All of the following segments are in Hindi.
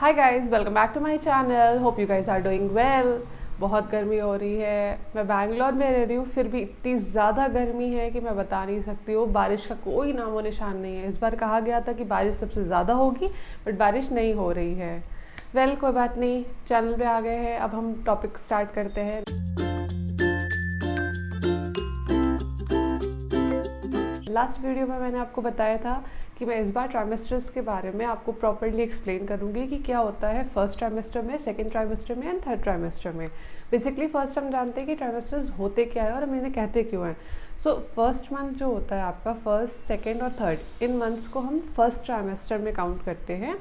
Hi guys, welcome back to my channel. Hope you guys are doing well. बहुत गर्मी हो रही है। मैं बैंगलोर में रह रही हूँ, फिर भी इतनी ज़्यादा गर्मी है कि मैं बता नहीं सकती हूँ। बारिश का कोई नामो निशान नहीं है। इस बार कहा गया था कि बारिश सबसे ज़्यादा होगी, बट बारिश नहीं हो रही है। कोई बात नहीं, चैनल पे आ गए हैं। अब हम टॉपिक स्टार्ट करते हैं। लास्ट वीडियो में मैंने आपको बताया था कि मैं इस बार ट्राइमेस्टर्स के बारे में आपको प्रॉपरली एक्सप्लेन करूंगी कि क्या होता है फर्स्ट ट्राइमेस्टर में, सेकंड ट्राइमेस्टर में एंड थर्ड ट्राइमेस्टर में। बेसिकली फर्स्ट हम जानते हैं कि ट्राइमेस्टर्स होते क्या है और हम इन्हें कहते क्यों हैं। सो फर्स्ट मंथ जो होता है आपका, फर्स्ट, सेकेंड और थर्ड, इन मंथ्स को हम फर्स्ट ट्राइमेस्टर में काउंट करते हैं।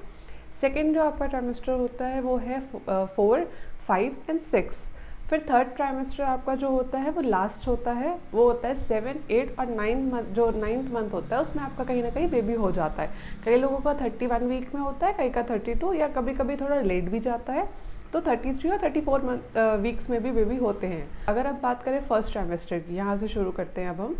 सेकेंड जो आपका ट्राइमेस्टर होता है वो है 4, 5 एंड 6। फिर थर्ड ट्राइमेस्टर आपका जो होता है वो लास्ट होता है, वो होता है 7, 8 और 9 मंथ। जो 9th मंथ होता है उसमें आपका कहीं ना कहीं बेबी हो जाता है। कई लोगों का 31 वीक में होता है, कई का 32, या कभी कभी थोड़ा लेट भी जाता है, तो 33 और 34 मंथ वीक्स में भी बेबी होते हैं। अगर अब बात करें फर्स्ट ट्राइमेस्टर की, यहाँ से शुरू करते हैं अब हम।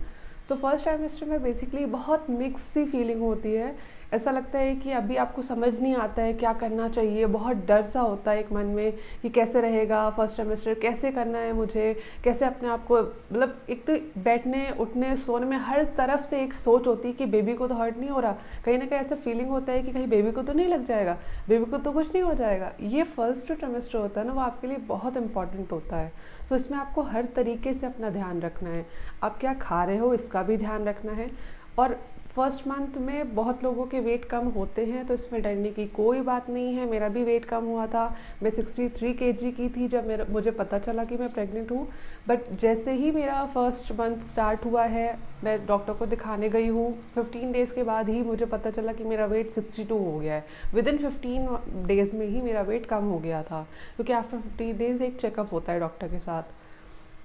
तो फर्स्ट ट्राइमेस्टर में बेसिकली बहुत मिक्स सी फीलिंग होती है। ऐसा लगता है कि अभी आपको समझ नहीं आता है क्या करना चाहिए। बहुत डर सा होता है एक मन में कि कैसे रहेगा फर्स्ट ट्राइमेस्टर, कैसे करना है मुझे, कैसे अपने आप को, मतलब एक तो बैठने उठने सोने में हर तरफ से एक सोच होती है कि बेबी को तो हर्ट नहीं हो रहा। कहीं ना कहीं ऐसा फीलिंग होता है कि कहीं बेबी को तो नहीं लग जाएगा, बेबी को तो कुछ नहीं हो जाएगा। ये फर्स्ट जो ट्राइमेस्टर होता है ना, वो आपके लिए बहुत इंपॉर्टेंट होता है। तो इसमें आपको हर तरीके से अपना ध्यान रखना है। आप क्या खा रहे हो इसका भी ध्यान रखना है। और फर्स्ट मंथ में बहुत लोगों के वेट कम होते हैं, तो इसमें डरने की कोई बात नहीं है। मेरा भी वेट कम हुआ था। मैं 63 kg की थी जब मुझे पता चला कि मैं प्रेग्नेंट हूँ। बट जैसे ही मेरा फर्स्ट मंथ स्टार्ट हुआ है, मैं डॉक्टर को दिखाने गई हूँ, 15 डेज़ के बाद ही मुझे पता चला कि मेरा वेट 62 हो गया है। विदिन 15 डेज़ में ही मेरा वेट कम हो गया था, क्योंकि आफ्टर 15 डेज़ एक चेकअप होता है डॉक्टर के साथ।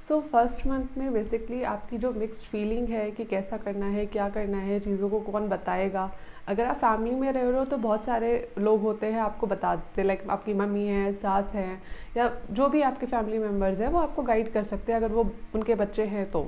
सो फर्स्ट मंथ में बेसिकली आपकी जो मिक्स्ड फीलिंग है कि कैसा करना है, क्या करना है, चीज़ों को कौन बताएगा। अगर आप फैमिली में रह रहे हो तो बहुत सारे लोग होते हैं आपको बता देते, लाइक आपकी मम्मी है, सास हैं, या जो भी आपके फैमिली मेम्बर्स हैं वो आपको गाइड कर सकते हैं अगर वो उनके बच्चे हैं तो।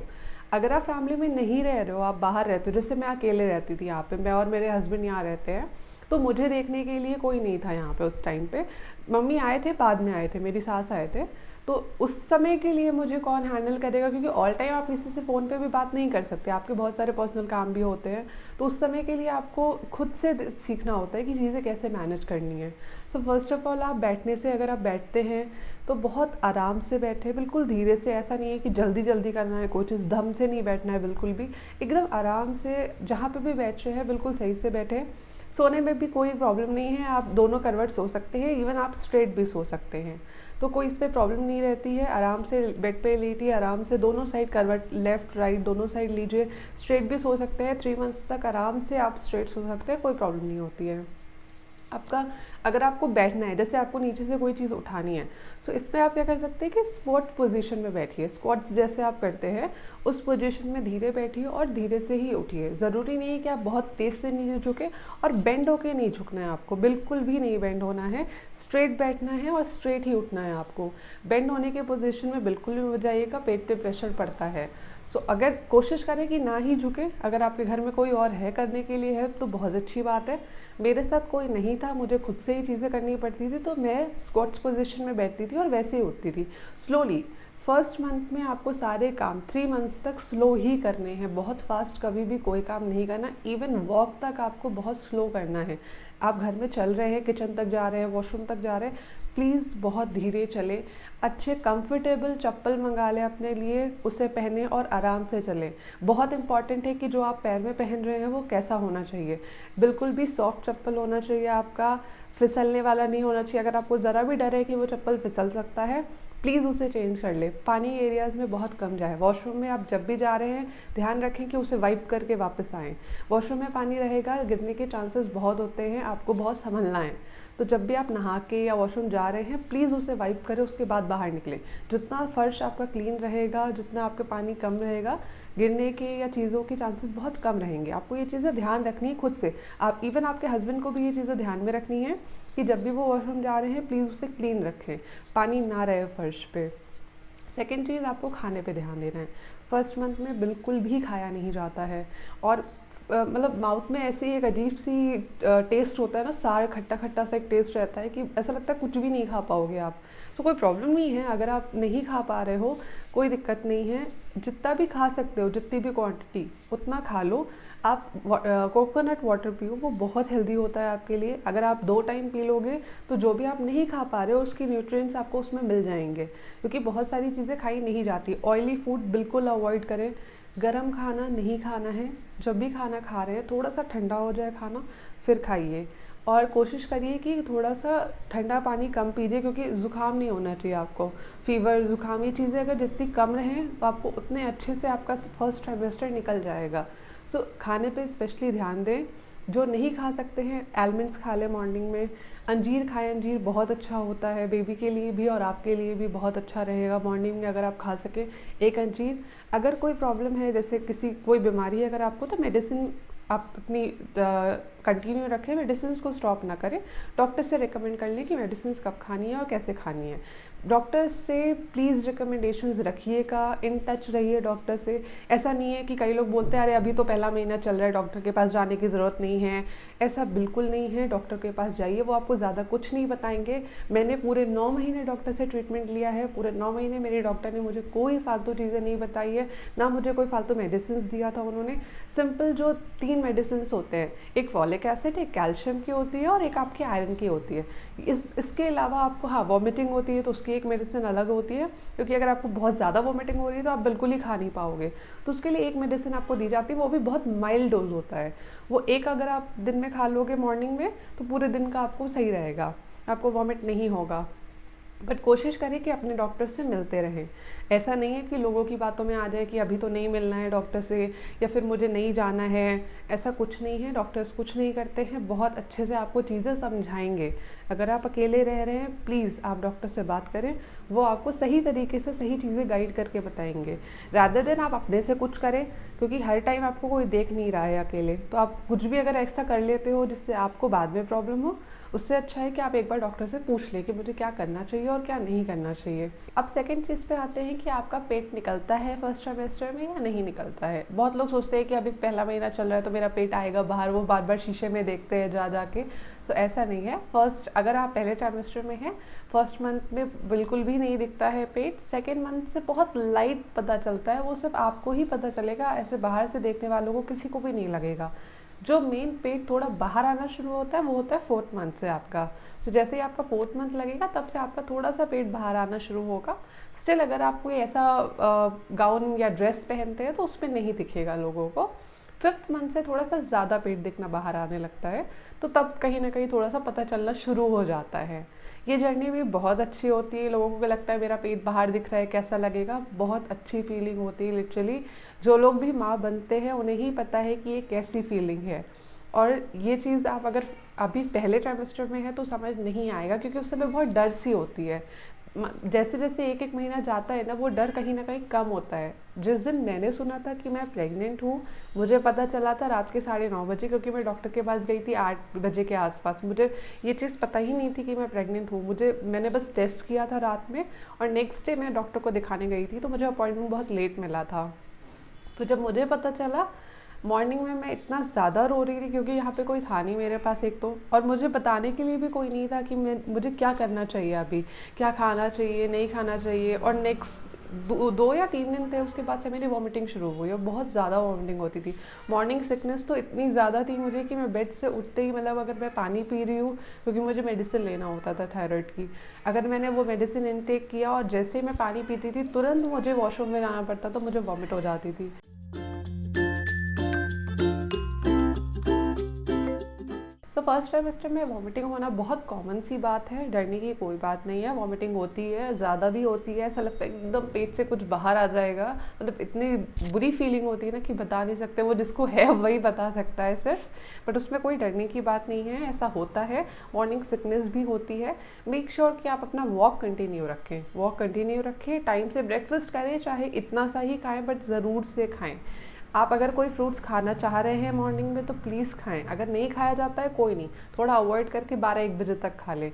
अगर आप फैमिली में नहीं रह रहे हो, आप बाहर रहते हो, जैसे मैं अकेले रहती थी यहाँ पे, मैं और मेरे हस्बैंड यहाँ रहते हैं, तो मुझे देखने के लिए कोई नहीं था यहाँ पे उस टाइम पे। मम्मी आए थे, बाद में आए थे, मेरी सास आए थे। तो उस समय के लिए मुझे कौन हैंडल करेगा, क्योंकि ऑल टाइम आप किसी से फ़ोन पे भी बात नहीं कर सकते, आपके बहुत सारे पर्सनल काम भी होते हैं। तो उस समय के लिए आपको खुद से सीखना होता है कि चीज़ें कैसे मैनेज करनी है। सो फर्स्ट ऑफ़ ऑल, आप बैठने से, अगर आप बैठते हैं तो बहुत आराम से बैठे, बिल्कुल धीरे से। ऐसा नहीं है कि जल्दी जल्दी करना है कोई चीज़, दम से नहीं बैठना है बिल्कुल भी। एकदम आराम से जहाँ पे भी बैठ रहे हैं बिल्कुल सही से बैठे। सोने में भी कोई प्रॉब्लम नहीं है, आप दोनों करवट सो सकते हैं, इवन आप स्ट्रेट भी सो सकते हैं, तो कोई इस पर प्रॉब्लम नहीं रहती है। आराम से बेड पे लेटिए, आराम से दोनों साइड करवट, लेफ़्ट राइट दोनों साइड लीजिए। स्ट्रेट भी सो सकते हैं, 3 मंथ्स तक आराम से आप स्ट्रेट सो सकते हैं, कोई प्रॉब्लम नहीं होती है आपका। अगर आपको बैठना है, जैसे आपको नीचे से कोई चीज़ उठानी है, तो इसमें आप क्या कर सकते हैं कि स्क्वाट पोजीशन में बैठिए। स्क्वाट्स जैसे आप करते हैं उस पोजीशन में धीरे बैठिए और धीरे से ही उठिए। ज़रूरी नहीं है कि आप बहुत तेज़ से नीचे झुके, और बेंड होके नहीं झुकना है आपको, बिल्कुल भी नहीं बेंड होना है। स्ट्रेट बैठना है और स्ट्रेट ही उठना है आपको। बेंड होने के पोजीशन में बिल्कुल भी मत जाइएगा, पेट पे प्रेशर पड़ता है। सो अगर कोशिश करें कि ना ही झुके। अगर आपके घर में कोई और है करने के लिए हेल्प तो बहुत अच्छी बात है। मेरे साथ कोई नहीं था, मुझे खुद से ही चीज़ें करनी पड़ती थी, तो मैं स्क्वाट्स पोजीशन में बैठती थी और वैसे ही उठती थी स्लोली। फर्स्ट मंथ में आपको सारे काम 3 मंथ्स तक स्लो ही करने हैं, बहुत फास्ट कभी भी कोई काम नहीं करना। इवन वॉक तक आपको बहुत स्लो करना है। आप घर में चल रहे हैं, किचन तक जा रहे हैं, वॉशरूम तक जा रहे हैं, प्लीज़ बहुत धीरे चलें। अच्छे कंफर्टेबल चप्पल मंगा लें अपने लिए, उसे पहने और आराम से चलें। बहुत इंपॉर्टेंट है कि जो आप पैर में पहन रहे हैं वो कैसा होना चाहिए। बिल्कुल भी सॉफ्ट चप्पल होना चाहिए आपका, फिसलने वाला नहीं होना चाहिए। अगर आपको ज़रा भी डर है कि वो चप्पल फिसल सकता है, प्लीज़ उसे चेंज कर ले। पानी एरियाज़ में बहुत कम जाए। वॉशरूम में आप जब भी जा रहे हैं ध्यान रखें कि उसे वाइप करके वापस आएँ। वॉशरूम में पानी रहेगा, गिरने के चांसेस बहुत होते हैं, आपको बहुत संभलना है। तो जब भी आप नहा के या वॉशरूम जा रहे हैं प्लीज़ उसे वाइप करें, उसके बाद बाहर निकलें। जितना फ़र्श आपका क्लीन रहेगा, जितना आपका पानी कम रहेगा, गिरने के या चीज़ों के चांसेस बहुत कम रहेंगे। आपको ये चीज़ें ध्यान रखनी है खुद से। आप इवन आपके हस्बैंड को भी ये चीज़ें ध्यान में रखनी है कि जब भी वो वॉशरूम जा रहे हैं प्लीज़ उसे क्लीन रखें, पानी ना रहे फर्श पे। सेकेंड चीज़, आपको खाने पे ध्यान देना है। फर्स्ट मंथ में बिल्कुल भी खाया नहीं जाता है, और मतलब माउथ में ऐसी एक अजीब सी टेस्ट होता है ना, सार खट्टा खट्टा सा एक टेस्ट रहता है कि ऐसा लगता है कुछ भी नहीं खा पाओगे आप। सो कोई प्रॉब्लम नहीं है अगर आप नहीं खा पा रहे हो, कोई दिक्कत नहीं है। जितना भी खा सकते हो, जितनी भी क्वांटिटी उतना खा लो। आप कोकोनट वाटर पियो, वो बहुत हेल्दी होता है आपके लिए। अगर आप 2 टाइम पी लोगे तो जो भी आप नहीं खा पा रहे हो उसके न्यूट्रिएंट्स आपको उसमें मिल जाएंगे, क्योंकि बहुत सारी चीज़ें खाई नहीं जाती। ऑयली फूड बिल्कुल अवॉइड करें, गरम खाना नहीं खाना है। जब भी खाना खा रहे हैं थोड़ा सा ठंडा हो जाए खाना फिर खाइए, और कोशिश करिए कि थोड़ा सा ठंडा पानी कम पीजिए, क्योंकि ज़ुकाम नहीं होना चाहिए आपको। फीवर, ज़ुकाम, ये चीज़ें अगर जितनी कम रहें तो आपको उतने अच्छे से आपका फर्स्ट ट्राइमेस्टर निकल जाएगा। सो खाने पे स्पेशली ध्यान दें। जो नहीं खा सकते हैं, आलमंड्स खा लें मॉर्निंग में, अंजीर खाएं, अंजीर बहुत अच्छा होता है बेबी के लिए भी और आपके लिए भी बहुत अच्छा रहेगा मॉर्निंग में अगर आप खा सकें एक अंजीर। अगर कोई प्रॉब्लम है, जैसे कोई बीमारी है अगर आपको, तो मेडिसिन आप अपनी कंटिन्यू रखें, मेडिसिन को स्टॉप ना करें। डॉक्टर से रिकमेंड कर लें कि मेडिसिन कब खानी है और कैसे खानी है। डॉक्टर से प्लीज़ रिकमेंडेशंस रखिएगा, इन टच रहिए डॉक्टर से। ऐसा नहीं है कि कई लोग बोलते हैं अरे अभी तो पहला महीना चल रहा है, डॉक्टर के पास जाने की ज़रूरत नहीं है। ऐसा बिल्कुल नहीं है, डॉक्टर के पास जाइए, वो आपको ज़्यादा कुछ नहीं बताएंगे। मैंने पूरे 9 महीने डॉक्टर से ट्रीटमेंट लिया है, पूरे 9 महीने मेरे डॉक्टर ने मुझे कोई फालतू चीज़ें नहीं बताई है, ना मुझे कोई फालतू मेडिसिन दिया था उन्होंने। सिंपल जो 3 मेडिसिन होते हैं, एक फॉलिक एसिड, एक कैल्शियम की होती है और एक आपके आयरन की होती है। इसके अलावा आपको वॉमिटिंग होती है तो उसकी एक मेडिसिन अलग होती है, क्योंकि अगर आपको बहुत ज़्यादा वॉमिटिंग हो रही है तो आप बिल्कुल ही खा नहीं पाओगे, तो उसके लिए एक मेडिसिन आपको दी जाती है, वो भी बहुत माइल्ड डोज होता है। वो एक अगर आप दिन में खा लोगे मॉर्निंग में तो पूरे दिन का आपको सही रहेगा, आपको वॉमिट नहीं होगा। बट कोशिश करें कि अपने डॉक्टर से मिलते रहें। ऐसा नहीं है कि लोगों की बातों में आ जाए कि अभी तो नहीं मिलना है डॉक्टर से, या फिर मुझे नहीं जाना है। ऐसा कुछ नहीं है, डॉक्टर्स कुछ नहीं करते हैं, बहुत अच्छे से आपको चीज़ें समझाएंगे। अगर आप अकेले रह रहे हैं, प्लीज़ आप डॉक्टर से बात करें, वो आपको सही तरीके से सही चीज़ें गाइड करके बताएंगे, रादर देन आप अपने से कुछ करें, क्योंकि हर टाइम आपको कोई देख नहीं रहा है अकेले। तो आप कुछ भी अगर ऐसा कर लेते हो जिससे आपको बाद में प्रॉब्लम हो, उससे अच्छा है कि आप एक बार डॉक्टर से पूछ लें कि मुझे क्या करना चाहिए और क्या नहीं करना चाहिए। अब सेकंड चीज़ पे आते हैं कि आपका पेट निकलता है फर्स्ट ट्राइमेस्टर में या नहीं निकलता है। बहुत लोग सोचते हैं कि अभी पहला महीना चल रहा है तो मेरा पेट आएगा बाहर, वो बार बार शीशे में देखते हैं जा के। सो ऐसा नहीं है। फर्स्ट, अगर आप पहले ट्राइमेस्टर में हैं, फर्स्ट मंथ में बिल्कुल भी नहीं दिखता है पेट। सेकेंड मंथ से बहुत लाइट पता चलता है, वो सिर्फ आपको ही पता चलेगा, ऐसे बाहर से देखने वालों को किसी को भी नहीं लगेगा। जो मेन पेट थोड़ा बाहर आना शुरू होता है वो होता है 4th मंथ से आपका। सो जैसे ही आपका 4th मंथ लगेगा तब से आपका थोड़ा सा पेट बाहर आना शुरू होगा। स्टिल अगर आप कोई ऐसा गाउन या ड्रेस पहनते हैं तो उसमें नहीं दिखेगा लोगों को। 5th मंथ से थोड़ा सा ज़्यादा पेट दिखना बाहर आने लगता है, तो तब कहीं ना कहीं थोड़ा सा पता चलना शुरू हो जाता है। ये जर्नी भी बहुत अच्छी होती है। लोगों को लगता है मेरा पेट बाहर दिख रहा है, कैसा लगेगा। बहुत अच्छी फीलिंग होती है लिटरली। जो लोग भी माँ बनते हैं उन्हें ही पता है कि ये कैसी फीलिंग है। और ये चीज़ आप अगर अभी पहले ट्राइमेस्टर में है तो समझ नहीं आएगा, क्योंकि उस समय बहुत डर सी होती है। जैसे जैसे एक एक महीना जाता है ना, वो डर कहीं ना कहीं कम होता है। जिस दिन मैंने सुना था कि मैं प्रेग्नेंट हूँ, मुझे पता चला था रात के 9:30 बजे, क्योंकि मैं डॉक्टर के पास गई थी 8 बजे के आसपास। मुझे ये चीज़ पता ही नहीं थी कि मैं प्रेग्नेंट हूँ। मैंने बस टेस्ट किया था रात में, और नेक्स्ट डे मैं डॉक्टर को दिखाने गई थी, तो मुझे अपॉइंटमेंट बहुत लेट मिला था। तो जब मुझे पता चला मॉर्निंग में, मैं इतना ज़्यादा रो रही थी, क्योंकि यहाँ पे कोई था नहीं मेरे पास एक तो, और मुझे बताने के लिए भी कोई नहीं था कि मुझे क्या करना चाहिए, अभी क्या खाना चाहिए, नहीं खाना चाहिए। और नेक्स्ट 2 या 3 दिन थे उसके बाद से मेरी वॉमिटिंग शुरू हुई, और बहुत ज़्यादा वॉमिटिंग होती थी। मॉर्निंग सिकनेस तो इतनी ज़्यादा थी मुझे कि मैं बेड से उठते ही, मतलब अगर मैं पानी पी रही हूँ, क्योंकि मुझे मेडिसिन लेना होता था थायराइड की, अगर मैंने वो मेडिसिन इनटेक किया और जैसे ही मैं पानी पीती थी तुरंत मुझे वॉशरूम में जाना पड़ता, तो मुझे वॉमिट हो जाती थी। तो फर्स्ट ट्राइमेस्टर में वॉमिटिंग होना बहुत कॉमन सी बात है, डरने की कोई बात नहीं है। वॉमिटिंग होती है, ज़्यादा भी होती है, ऐसा लगता है एकदम पेट से कुछ बाहर आ जाएगा। मतलब इतनी बुरी फीलिंग होती है ना कि बता नहीं सकते, वो जिसको है वही बता सकता है सिर्फ। बट उसमें कोई डरने की बात नहीं है, ऐसा होता है। मॉर्निंग सिकनेस भी होती है। मेक श्योर कि आप अपना वॉक कंटिन्यू रखें, टाइम से ब्रेकफास्ट करें, चाहे इतना सा ही खाएँ बट ज़रूर से खाएँ। आप अगर कोई फ्रूट्स खाना चाह रहे हैं मॉर्निंग में तो प्लीज़ खाएं। अगर नहीं खाया जाता है कोई नहीं, थोड़ा अवॉइड करके 12-1 बजे तक खा लें।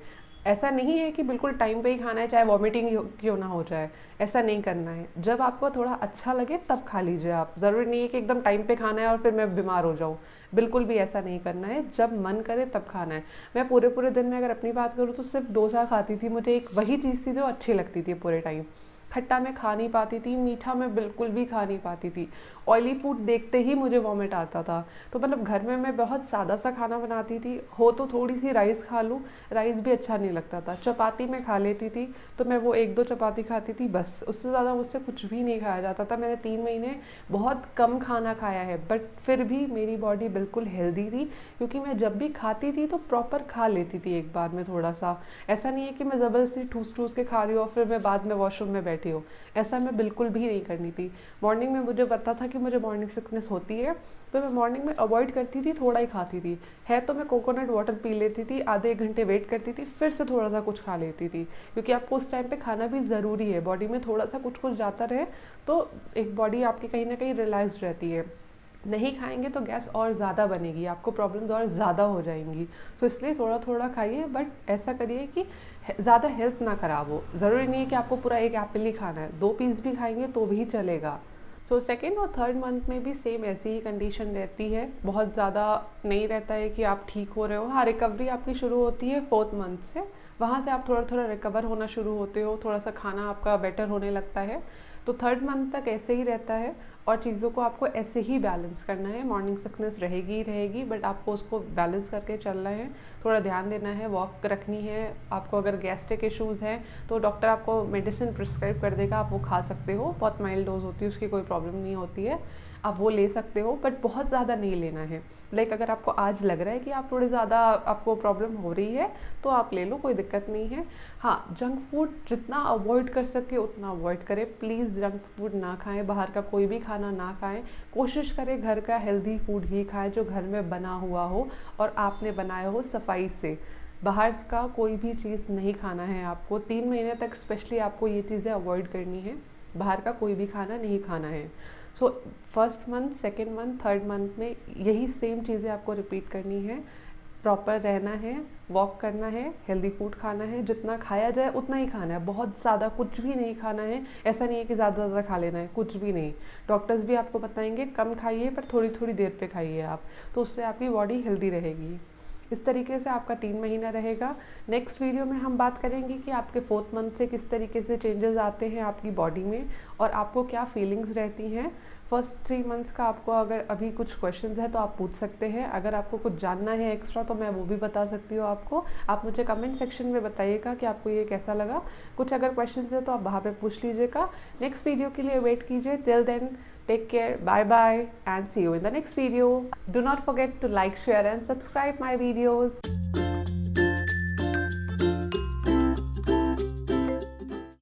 ऐसा नहीं है कि बिल्कुल टाइम पे ही खाना है, चाहे वॉमिटिंग क्यों ना हो जाए, ऐसा नहीं करना है। जब आपको थोड़ा अच्छा लगे तब खा लीजिए आप, ज़रूरी नहीं है कि एकदम टाइम पे खाना है और फिर मैं बीमार हो जाऊँ, बिल्कुल भी ऐसा नहीं करना है। जब मन करे तब खाना है। मैं पूरे पूरे दिन में अगर अपनी बात करूँ तो सिर्फ डोसा खाती थी, मुझे एक वही चीज़ थी जो अच्छी लगती थी पूरे टाइम। खट्टा मैं खा नहीं पाती थी, मीठा मैं बिल्कुल भी खा नहीं पाती थी, ऑयली फूड देखते ही मुझे वॉमिट आता था। तो मतलब घर में मैं बहुत सादा सा खाना बनाती थी, हो तो थोड़ी सी राइस खा लूँ, राइस भी अच्छा नहीं लगता था। चपाती मैं खा लेती थी, तो मैं वो 1-2 चपाती खाती थी बस, उससे ज़्यादा मुझसे कुछ भी नहीं खाया जाता था। मैंने 3 महीने बहुत कम खाना खाया है, बट फिर भी मेरी बॉडी बिल्कुल हेल्दी थी, क्योंकि मैं जब भी खाती थी तो प्रॉपर खा लेती थी एक बार में थोड़ा सा। ऐसा नहीं है कि मैं ज़बरदस्ती ठूस ठूस के खा रही हूँ और फिर मैं बाद में वॉशरूम में बैठी हूँ, ऐसा मैं बिल्कुल भी नहीं करनी थी। मॉर्निंग में मुझे पता था कि मुझे मॉर्निंग सिकनेस होती है, तो मैं मॉर्निंग में अवॉइड करती थी, थोड़ा ही खाती थी। है तो मैं कोकोनट वाटर पी लेती थी, आधे 1 घंटे वेट करती थी, फिर से थोड़ा सा कुछ खा लेती थी, क्योंकि आपको उस टाइम पे खाना भी ज़रूरी है। बॉडी में थोड़ा सा कुछ कुछ जाता रहे तो एक बॉडी आपकी कहीं ना कहीं रिलैक्स रहती है। नहीं खाएंगे तो गैस और ज़्यादा बनेगी, आपको प्रॉब्लम्स और ज़्यादा हो जाएंगी। सो इसलिए थोड़ा थोड़ा खाइए, बट ऐसा करिए कि ज़्यादा हेल्थ ना ख़राब हो। ज़रूरी नहीं है कि आपको पूरा एक एप्पल ही खाना है, 2 पीस भी खाएंगे तो भी चलेगा। सो सेकेंड और थर्ड मंथ में भी सेम ऐसी ही कंडीशन रहती है, बहुत ज़्यादा नहीं रहता है कि आप ठीक हो रहे हो। हाँ, रिकवरी आपकी शुरू होती है 4th मंथ से, वहाँ से आप थोड़ा थोड़ा रिकवर होना शुरू होते हो, थोड़ा सा खाना आपका बेटर होने लगता है। तो 3rd मंथ तक ऐसे ही रहता है, और चीज़ों को आपको ऐसे ही बैलेंस करना है। मॉर्निंग सिकनेस रहेगी ही रहेगी, बट आपको उसको बैलेंस करके चलना है, थोड़ा ध्यान देना है, वॉक रखनी है। आपको अगर गैस्ट्रिक इश्यूज़ हैं तो डॉक्टर आपको मेडिसिन प्रिस्क्राइब कर देगा, आप वो खा सकते हो, बहुत माइल्ड डोज होती है उसकी, कोई प्रॉब्लम नहीं होती है, आप वो ले सकते हो, बट बहुत ज़्यादा नहीं लेना है। लाइक अगर आपको आज लग रहा है कि आप थोड़ी ज़्यादा आपको प्रॉब्लम हो रही है तो आप ले लो, कोई दिक्कत नहीं है। हाँ, जंक फूड जितना अवॉइड कर सके उतना अवॉइड करें, प्लीज़ जंक फूड ना खाएं, बाहर का कोई भी खाना ना खाएं। कोशिश करें घर का हेल्दी फूड ही खाएं, जो घर में बना हुआ हो और आपने बनाया हो सफाई से। बाहर का कोई भी चीज़ नहीं खाना है आपको, 3 महीने तक स्पेशली आपको ये चीज़ें अवॉइड करनी है, बाहर का कोई भी खाना नहीं खाना है। सो 1st month, 2nd month, 3rd month में यही सेम चीज़ें आपको रिपीट करनी है। प्रॉपर रहना है, वॉक करना है, हेल्दी फूड खाना है, जितना खाया जाए उतना ही खाना है, बहुत ज़्यादा कुछ भी नहीं खाना है। ऐसा नहीं है कि ज़्यादा ज़्यादा खा लेना है, कुछ भी नहीं। डॉक्टर्स भी आपको बताएंगे कम खाइए, पर थोड़ी थोड़ी देर पे खाइए आप, तो उससे आपकी बॉडी हेल्दी रहेगी। इस तरीके से आपका 3 महीना रहेगा। नेक्स्ट वीडियो में हम बात करेंगे कि आपके 4th मंथ से किस तरीके से चेंजेस आते हैं आपकी बॉडी में, और आपको क्या फीलिंग्स रहती हैं। फर्स्ट 3 मंथ्स का आपको अगर अभी कुछ क्वेश्चंस है तो आप पूछ सकते हैं, अगर आपको कुछ जानना है एक्स्ट्रा तो मैं वो भी बता सकती हूँ आपको। आप मुझे कमेंट सेक्शन में बताइएगा कि आपको ये कैसा लगा। कुछ अगर क्वेश्चंस है तो आप वहाँ पे पूछ लीजिएगा। नेक्स्ट वीडियो के लिए वेट कीजिए। Till then, take care, bye bye, and see you in the next video. Do not forget to like, share and subscribe my videos.